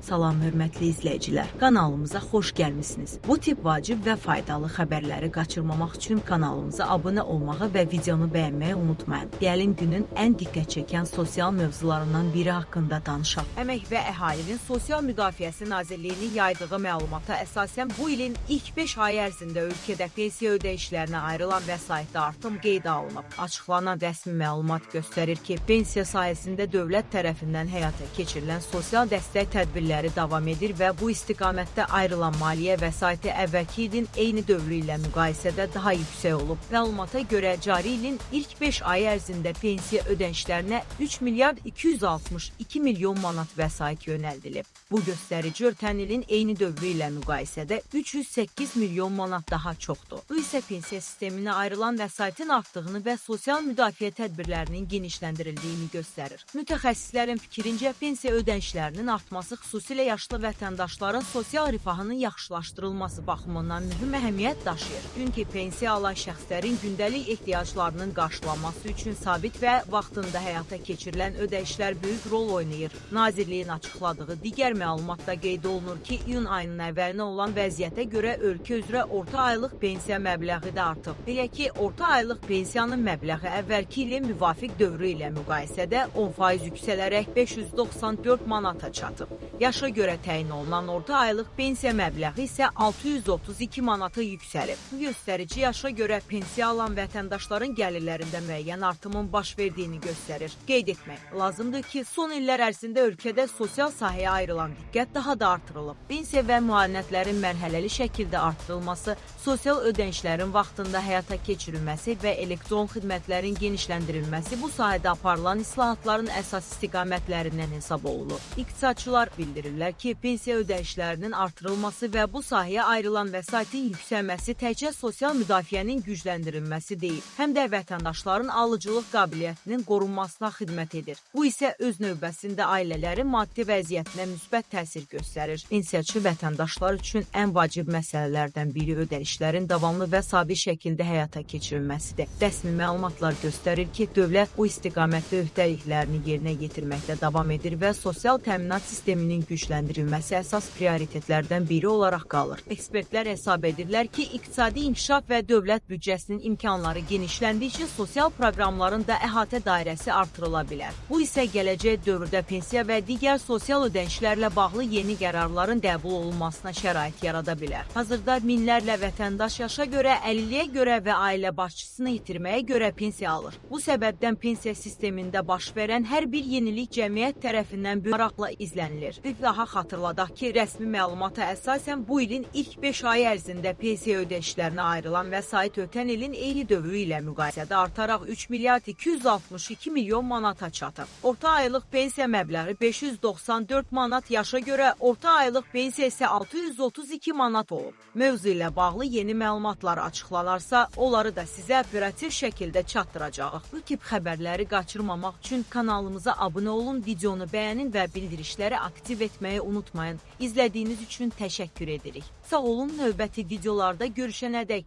Salam hörmətli izləyicilər, kanalımıza xoş gəlmisiniz. Bu tip vacib və faydalı xəbərləri qaçırmamaq üçün kanalımıza abunə olmağı və videonu bəyənməyi unutmayın. Gəlin günün ən diqqət çəkən sosial mövzularından biri haqqında danışaq. Əmək və Əhalinin Sosial Müdafiəsi Nazirliyinin yaydığı məlumata əsasən bu ilin ilk 5 ay ərzində ölkədə pensiya ödəyişlərinə ayrılan vəsaitdə artım qeydə alınıb. Açıqlanan rəsmi məlumat göstərir ki, pensiya sahəsində dövlət tərəfindən həyata keçirilən sosial dəstək tədbirləri davam edir və bu istiqamətdə ayrılan maliyyə vəsaiti əvvəlki ilin eyni dövrü ilə müqayisədə daha yüksək olub. Məlumata görə cari ilin ilk 5 ay ərzində pensiya ödənişlərinə 3 milyard 262 milyon manat vəsait yönəldilib. Bu göstərici ötən ilin eyni dövrü ilə müqayisədə 308 milyon manat daha çoxdur. Bu isə pensiya sisteminə ayrılan vəsaitin artdığını və sosial müdafiə tədbirlərinin genişləndirildiyini göstərir. Mütəxəssislərin fikrincə pensiya ödənişlərinin artması xüsusilə yaşlı vətəndaşların sosial rifahının yaxşılaşdırılması baxımından mühüm əhəmiyyət daşıyır. Çünki pensiya alan şəxslərin gündəlik ehtiyaclarının qarşılanması üçün sabit və vaxtında həyata keçirilən ödəyişlər böyük rol oynayır. Nazirliyin açıqladığı digər məlumatda qeyd olunur ki, iyun ayının əvvəlinə olan vəziyyətə görə ölkə üzrə orta aylıq pensiya məbləği də artıb. Belə ki, orta aylıq pensiyanın məbləği əvvəlki ilin müvafiq dövrü ilə müqayisədə 10% yüksələrək 594 manata çatıb. Yaşa görə təyin olunan orta aylıq pensiya məbləği isə 632 manata yüksəlib. Bu göstərici yaşa görə pensiya alan vətəndaşların gəlirlərində müəyyən artımın baş verdiyini göstərir. Qeyd etmək lazımdır ki, son illər ərzində ölkədə sosial sahəyə ayrılan diqqət daha da artırılıb. Pensiya və müayinətlərin mərhələli şəkildə artırılması, sosial ödənişlərin vaxtında həyata keçirilməsi və elektron xidmətlərin genişləndirilməsi bu sahədə aparılan islahatların əsas istiqamətlərindən hesab olunur. İqtisadçılar bildirirlər ki, pensiya ödənişlərinin artırılması və bu sahəyə ayrılan vəsaitin yüksəlməsi təkcə sosial müdafiənin gücləndirilməsi deyil, həm də vətəndaşların alıcılıq qabiliyyətinin qorunmasına xidmət edir. Bu isə öz növbəsində ailələrin maddi vəziyyətinə müsbət təsir göstərir. Pensiyaçı vətəndaşlar üçün ən vacib məsələlərdən biri ödənişlərin davamlı və sabit şəkildə həyata keçirilməsidir. Rəsmi məlumatlar göstərir ki, dövlət bu istiqamətdə öhdəliklərini yerinə yetirməkdə davam edir və sosial təminat sisteminin gücləndirilməsi əsas prioritetlərdən biri olaraq qalır. Ekspertlər hesab edirlər ki, iqtisadi inkişaf və dövlət büdcəsinin imkanları genişləndikcə sosial proqramların da əhatə dairəsi artırıla bilər. Bu isə gələcək dövrdə pensiya və digər sosial ödənişlərlə bağlı yeni qərarların qəbul olunmasına şərait yarada bilər. Hazırda minlərlə vətəndaş yaşa görə, əlilliyə görə və ailə başçısını itirməyə görə pensiya alır. Bu səbəbdən pensiya sistemində baş verən hər bir yenilik cəmiyyət tərəfindən böyük maraqla izlənilir. Bir daha xatırladaq ki, rəsmi məlumata əsasən bu ilin ilk 5 ay ərzində pensiya ödənişlərinə ayrılan vəsait ötən ilin eyni dövrü ilə müqayisədə artaraq 3 milyard 262 milyon manata çatıb. Orta aylıq pensiya məbləği 594 manat, yaşa görə orta aylıq pensiya isə 632 manat olub. Mövzu ilə bağlı yeni məlumatlar açıqlanarsa, onları da sizə operativ şəkildə çatdıracağıq. Bu tip xəbərləri qaçırmamaq üçün kanalımıza abunə olun, videonu bəyənin və bildirişləri aktiv etməyi unutmayın. İzlədiyiniz üçün təşəkkür edirik. Sağ olun, növbəti videolarda görüşənədək.